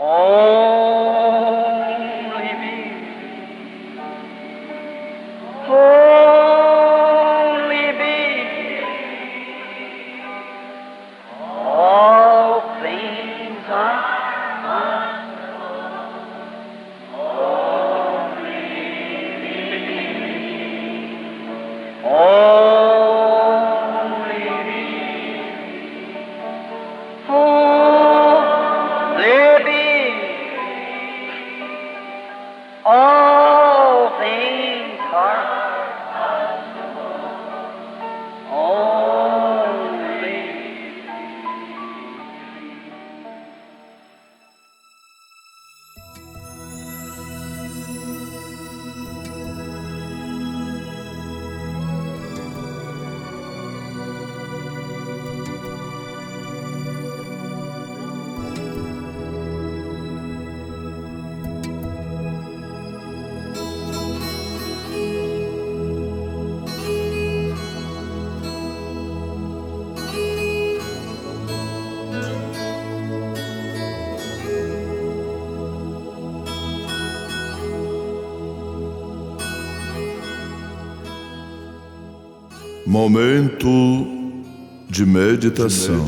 Only me. Only me. All things are only me. All things are only. Momento de meditação.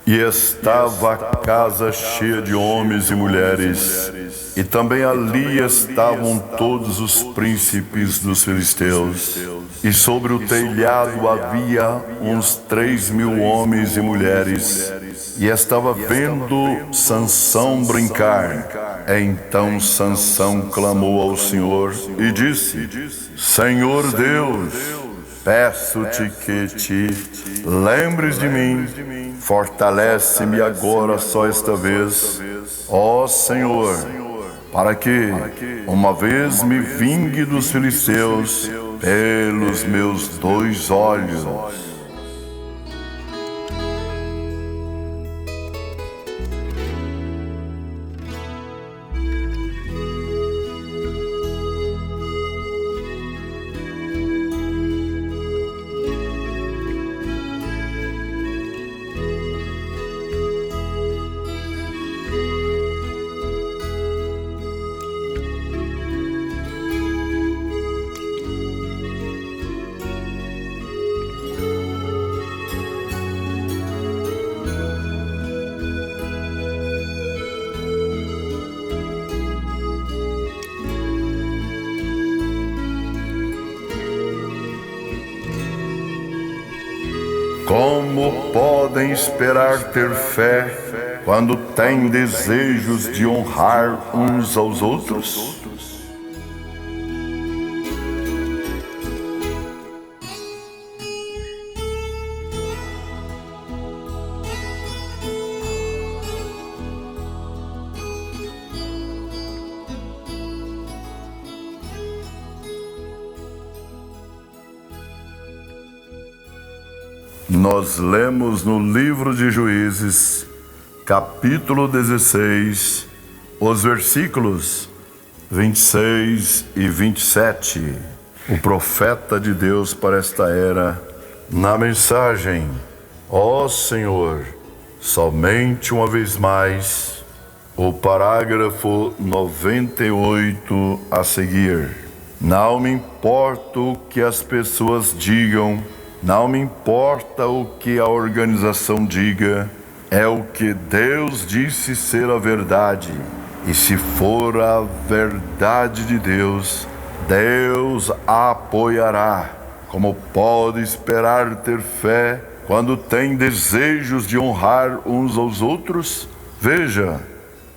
E estava a casa cheia de homens e mulheres, e também ali estavam todos os príncipes dos filisteus. E sobre o telhado havia uns 3.000 homens e mulheres, e estava vendo Sansão brincar. Então Sansão clamou ao Senhor e disse: Senhor Deus, peço-te que te lembres de mim. Fortalece-me agora só esta vez, ó Senhor, para que uma vez me vingue dos filisteus pelos meus 2 olhos. Como podem esperar ter fé quando têm desejos de honrar uns aos outros? Nós lemos no livro de Juízes, capítulo 16, os versículos 26 e 27. O profeta de Deus para esta era, na mensagem: ó Senhor, somente uma vez mais, o parágrafo 98 a seguir. Não me importa o que as pessoas digam, não me importa o que a organização diga, é o que Deus disse ser a verdade. E se for a verdade de Deus, Deus a apoiará. Como pode esperar ter fé quando tem desejos de honrar uns aos outros? Veja,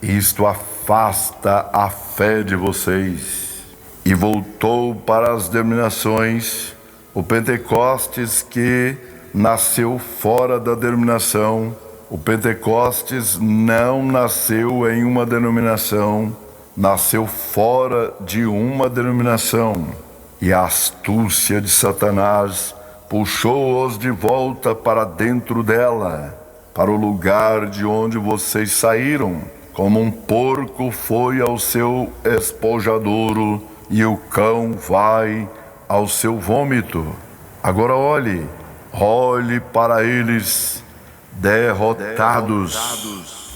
isto afasta a fé de vocês. E voltou para as denominações. O Pentecostes, que nasceu fora da denominação, O Pentecostes não nasceu em uma denominação, nasceu fora de uma denominação. E a astúcia de Satanás puxou-os de volta para dentro dela, para o lugar de onde vocês saíram, como um porco foi ao seu espojadouro e o cão vai ao seu vômito. Agora olhe para eles derrotados.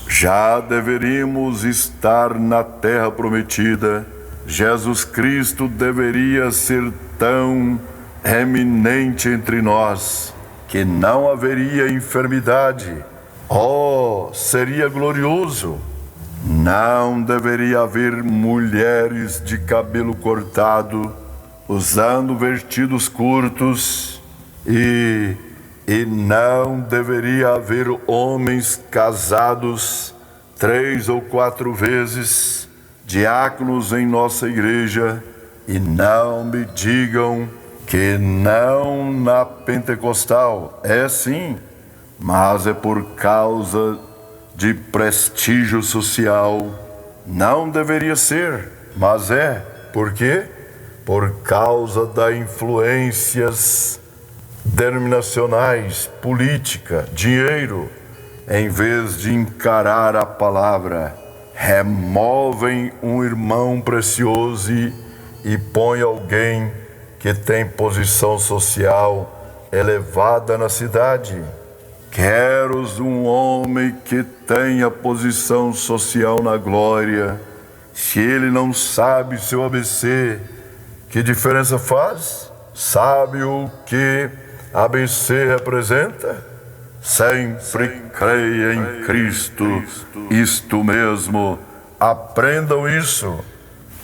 Já deveríamos estar na terra prometida. Jesus Cristo deveria ser tão eminente entre nós que não haveria enfermidade. Oh, seria glorioso! Não deveria haver mulheres de cabelo cortado, usando vestidos curtos, e não deveria haver homens casados 3 ou 4 vezes, diáconos em nossa igreja, e não me digam que não na pentecostal. É sim, mas é por causa de prestígio social. Não deveria ser, mas é. Por quê? Por causa das influências denominacionais, política, dinheiro. Em vez de encarar a palavra, removem um irmão precioso e põe alguém que tem posição social elevada na cidade. Queres um homem que tenha posição social na glória, se ele não sabe seu ABC, que diferença faz? Sabe o que ABC representa? Sempre creia em Cristo, isto mesmo, aprendam isso.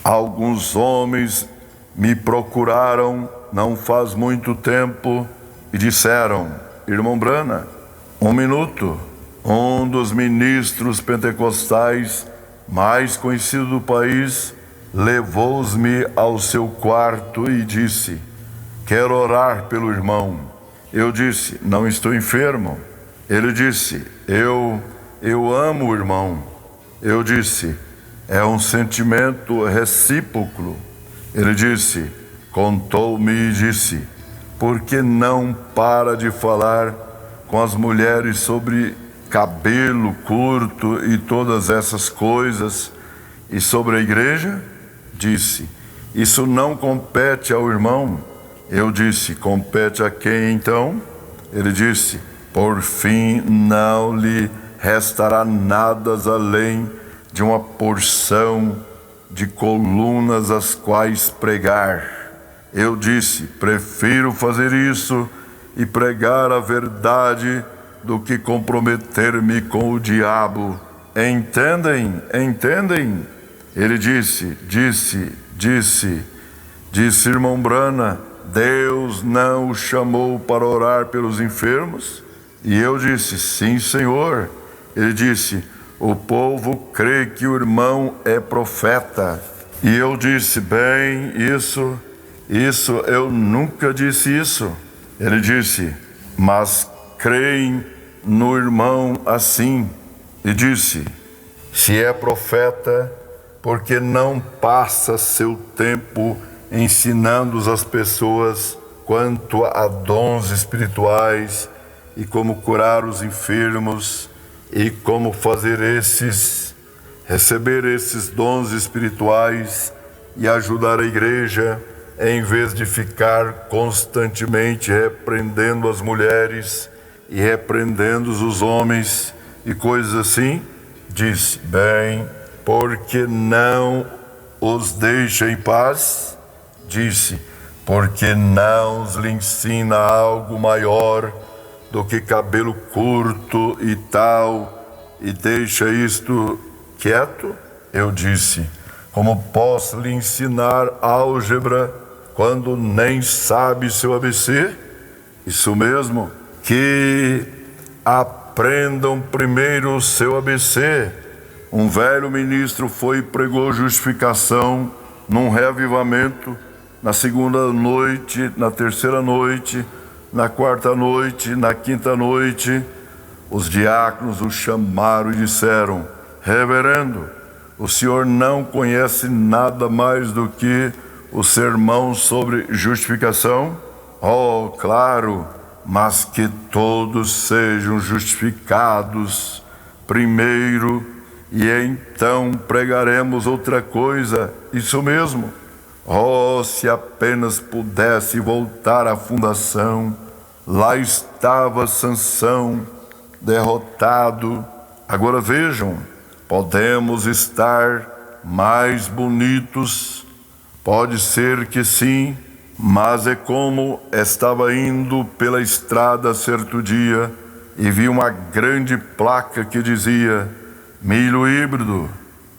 Alguns homens me procuraram não faz muito tempo e disseram: irmão Brana, um minuto. Um dos ministros pentecostais mais conhecidos do país levou-me ao seu quarto e disse: quero orar pelo irmão. Eu disse: não estou enfermo. Ele disse: eu amo o irmão. Eu disse: é um sentimento recíproco. Ele disse, contou-me e disse: por que não para de falar com as mulheres sobre cabelo curto e todas essas coisas, e sobre a igreja? Disse: isso não compete ao irmão. Eu disse: compete a quem então? Ele disse: por fim não lhe restará nada além de uma porção de colunas as quais pregar. Eu disse: prefiro fazer isso e pregar a verdade do que comprometer-me com o diabo. Entendem? Ele disse, irmão Brana, Deus não o chamou para orar pelos enfermos? E eu disse: sim, Senhor. Ele disse: o povo crê que o irmão é profeta. E eu disse: bem, isso eu nunca disse isso. Ele disse: mas creem no irmão assim. E disse: se é profeta, porque não passa seu tempo ensinando as pessoas quanto a dons espirituais e como curar os enfermos e como receber esses dons espirituais e ajudar a igreja, em vez de ficar constantemente repreendendo as mulheres e repreendendo os homens e coisas assim? Disse: bem, porque não os deixa em paz? Disse: porque não lhe ensina algo maior do que cabelo curto e tal, e deixa isto quieto? Eu disse: como posso lhe ensinar álgebra quando nem sabe seu ABC? Isso mesmo, que aprendam primeiro o seu ABC. Um velho ministro foi e pregou justificação num reavivamento, na segunda noite, na terceira noite, na quarta noite, na quinta noite. Os diáconos o chamaram e disseram: Reverendo, o senhor não conhece nada mais do que o sermão sobre justificação? Oh, claro, mas que todos sejam justificados primeiro, e então pregaremos outra coisa. Isso mesmo. Oh, se apenas pudesse voltar à fundação. Lá estava Sansão, derrotado. Agora vejam, podemos estar mais bonitos. Pode ser que sim, mas é como estava indo pela estrada certo dia e vi uma grande placa que dizia: milho híbrido,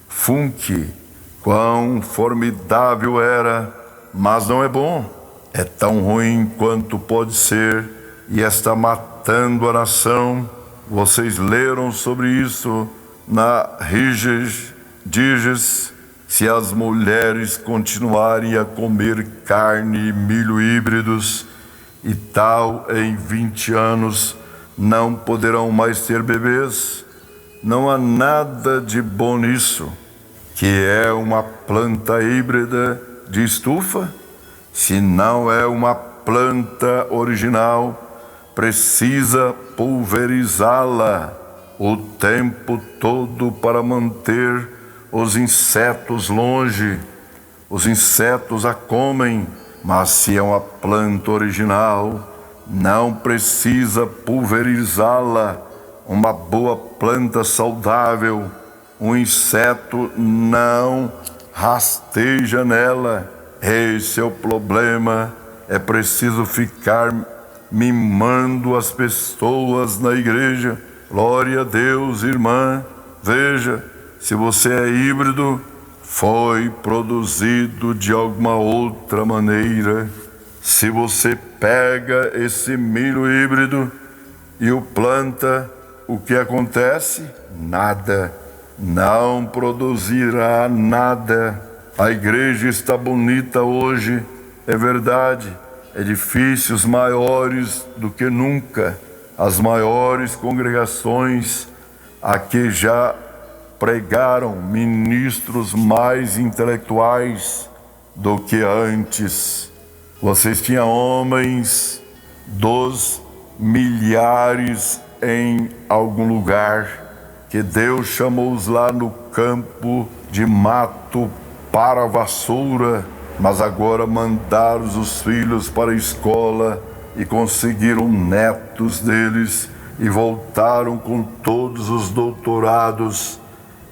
Funke. Quão formidável era, mas não é bom. É tão ruim quanto pode ser e está matando a nação. Vocês leram sobre isso na Diges. Se as mulheres continuarem a comer carne e milho híbridos e tal, em 20 anos não poderão mais ter bebês. Não há nada de bom nisso. Que é uma planta híbrida de estufa? Se não é uma planta original, precisa pulverizá-la o tempo todo para manter os insetos longe. Os insetos a comem, mas se é uma planta original, não precisa pulverizá-la. Uma boa planta saudável, um inseto não rasteja nela. Esse é o problema. É preciso ficar mimando as pessoas na igreja. Glória a Deus, irmã. Veja, se você é híbrido, foi produzido de alguma outra maneira. Se você pega esse milho híbrido e o planta, o que acontece? Nada. Não produzirá nada. A igreja está bonita hoje, é verdade. Edifícios maiores do que nunca. As maiores congregações aqui já pregaram ministros mais intelectuais do que antes. Vocês tinham homens dos milhares em algum lugar, que Deus chamou-os lá no campo de mato para a vassoura, mas agora mandaram os filhos para a escola e conseguiram netos deles e voltaram com todos os doutorados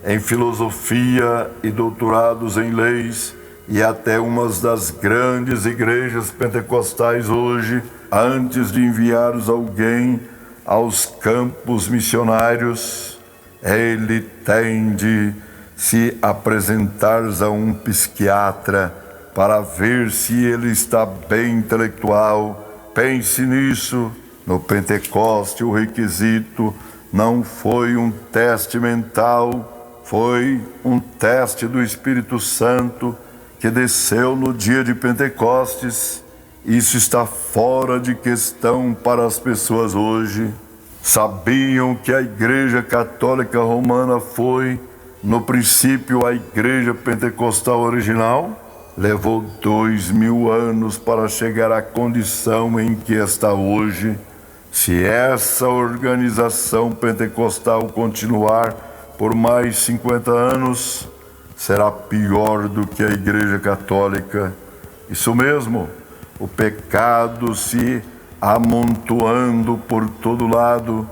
em filosofia e doutorados em leis, e até umas das grandes igrejas pentecostais hoje, antes de enviar alguém aos campos missionários, ele tem de se apresentar a um psiquiatra para ver se ele está bem intelectual. Pense nisso. No Pentecoste o requisito não foi um teste mental, foi um teste do Espírito Santo que desceu no dia de Pentecostes. Isso está fora de questão para as pessoas hoje. Sabiam que a Igreja Católica Romana foi, no princípio, a Igreja Pentecostal original? Levou 2000 anos para chegar à condição em que está hoje. Se essa organização pentecostal continuar por mais 50 anos, será pior do que a Igreja Católica. Isso mesmo, o pecado se amontoando por todo lado.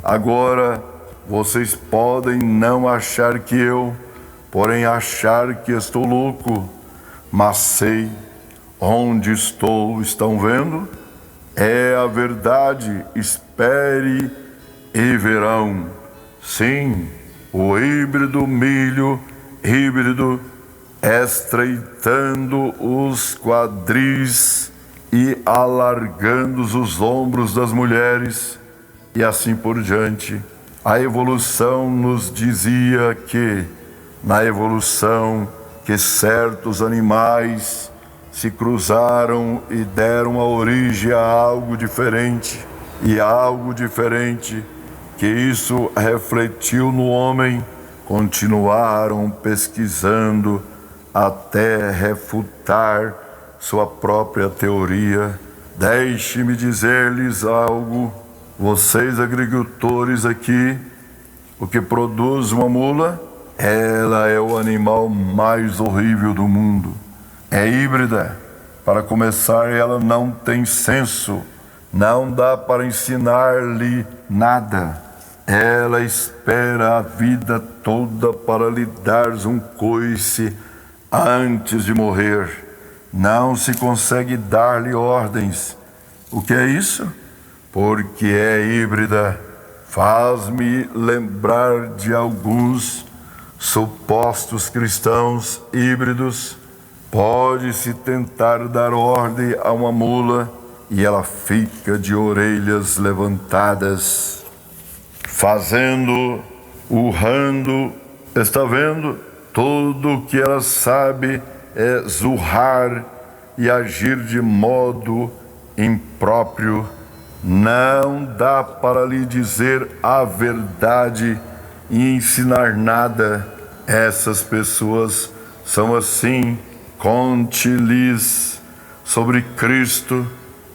Agora, vocês podem não achar que eu, porém achar que estou louco, mas sei onde estou. Estão vendo? É a verdade. Espere e verão. Sim, o milho híbrido, estreitando os quadris e alargando os ombros das mulheres, e assim por diante. A evolução nos dizia que, na evolução, que certos animais se cruzaram e deram a origem a algo diferente, e algo diferente que isso refletiu no homem, continuaram pesquisando até refutar sua própria teoria. Deixe-me dizer-lhes algo, vocês agricultores aqui, o que produz uma mula, ela é o animal mais horrível do mundo. É híbrida. Para começar, ela não tem senso. Não dá para ensinar-lhe nada. Ela espera a vida toda para lhe dar um coice antes de morrer. Não se consegue dar-lhe ordens. O que é isso? Porque é híbrida. Faz-me lembrar de alguns supostos cristãos híbridos. Pode-se tentar dar ordem a uma mula e ela fica de orelhas levantadas, fazendo, urrando. Está vendo? Tudo o que ela sabe é zurrar e agir de modo impróprio. Não dá para lhe dizer a verdade e ensinar nada. Essas pessoas são assim. Conte-lhes sobre Cristo,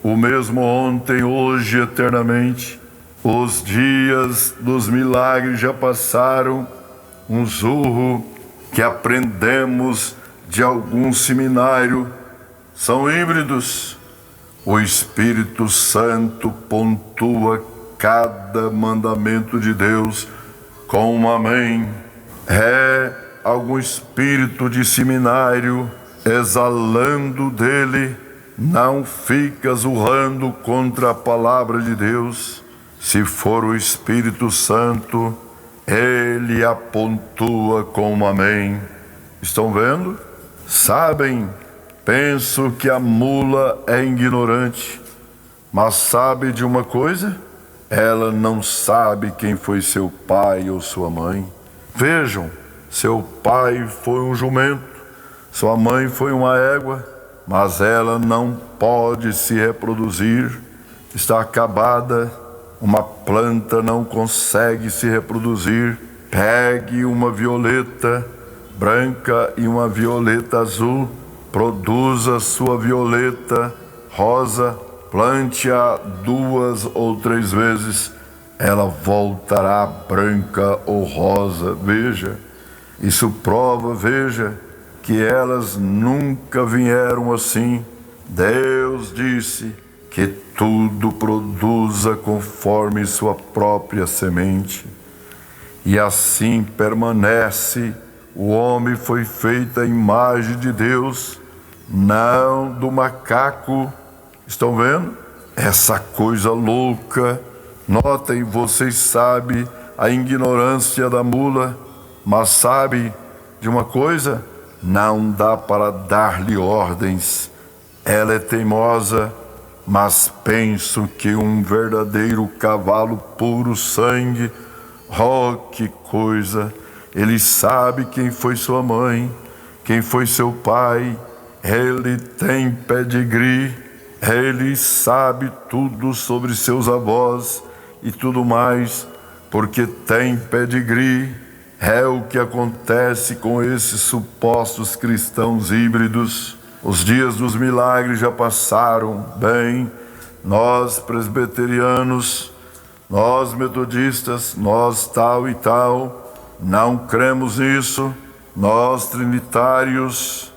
o mesmo ontem, hoje, eternamente. Os dias dos milagres já passaram. Um zurro que aprendemos de algum seminário são híbridos. O Espírito Santo pontua cada mandamento de Deus com um amém. É algum espírito de seminário exalando dele, não fica zurrando contra a palavra de Deus. Se for o Espírito Santo, ele a pontua com um amém. Estão vendo? Sabem? Penso que a mula é ignorante, mas sabe de uma coisa? Ela não sabe quem foi seu pai ou sua mãe. Vejam, seu pai foi um jumento, sua mãe foi uma égua, mas ela não pode se reproduzir, está acabada. Uma planta não consegue se reproduzir. Pegue uma violeta branca e uma violeta azul, produza sua violeta rosa, plante-a 2 ou 3 vezes, ela voltará branca ou rosa. Veja, isso prova, veja, que elas nunca vieram assim. Deus disse que tudo produza conforme sua própria semente, e assim permanece. O homem foi feito à imagem de Deus, não do macaco. Estão vendo? Essa coisa louca. Notem, vocês sabem a ignorância da mula, mas sabe de uma coisa? Não dá para dar-lhe ordens. Ela é teimosa, mas penso que um verdadeiro cavalo puro sangue, oh, que coisa! Ele sabe quem foi sua mãe, quem foi seu pai, ele tem pedigree, ele sabe tudo sobre seus avós e tudo mais, porque tem pedigree. É o que acontece com esses supostos cristãos híbridos. Os dias dos milagres já passaram. Bem, nós presbiterianos, nós metodistas, nós tal e tal, não cremos nisso. Nós trinitários,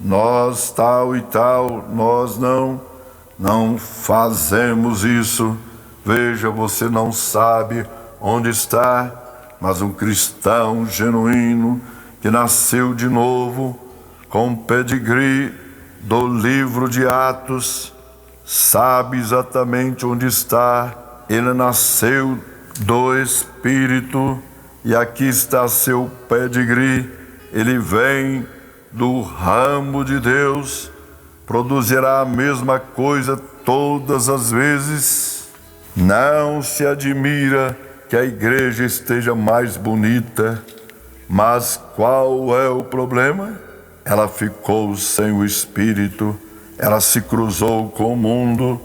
nós tal e tal, nós não fazemos isso. Veja, você não sabe onde está, mas um cristão genuíno que nasceu de novo, com pedigree do livro de Atos, sabe exatamente onde está. Ele nasceu do Espírito, e aqui está seu pedigree. Ele vem do ramo de Deus, produzirá a mesma coisa todas as vezes. Não se admira que a igreja esteja mais bonita, mas qual é o problema? Ela ficou sem o Espírito, ela se cruzou com o mundo.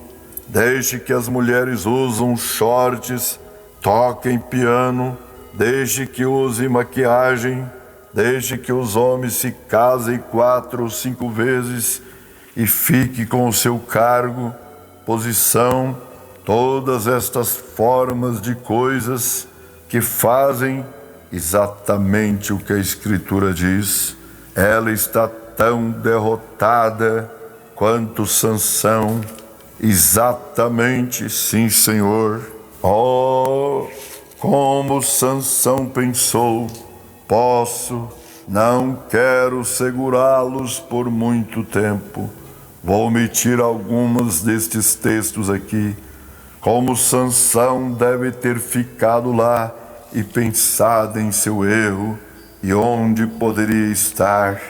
Desde que as mulheres usam shorts, toquem piano, desde que use maquiagem, desde que os homens se casem 4 ou 5 vezes e fique com o seu cargo, posição, todas estas formas de coisas que fazem exatamente o que a Escritura diz. Ela está tão derrotada quanto Sansão. Exatamente, sim, Senhor. Oh, como Sansão pensou: não quero segurá-los por muito tempo. Vou omitir algumas destes textos aqui. Como Sansão deve ter ficado lá e pensado em seu erro e onde poderia estar.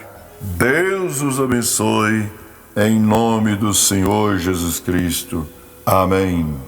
Deus os abençoe, em nome do Senhor Jesus Cristo. Amém.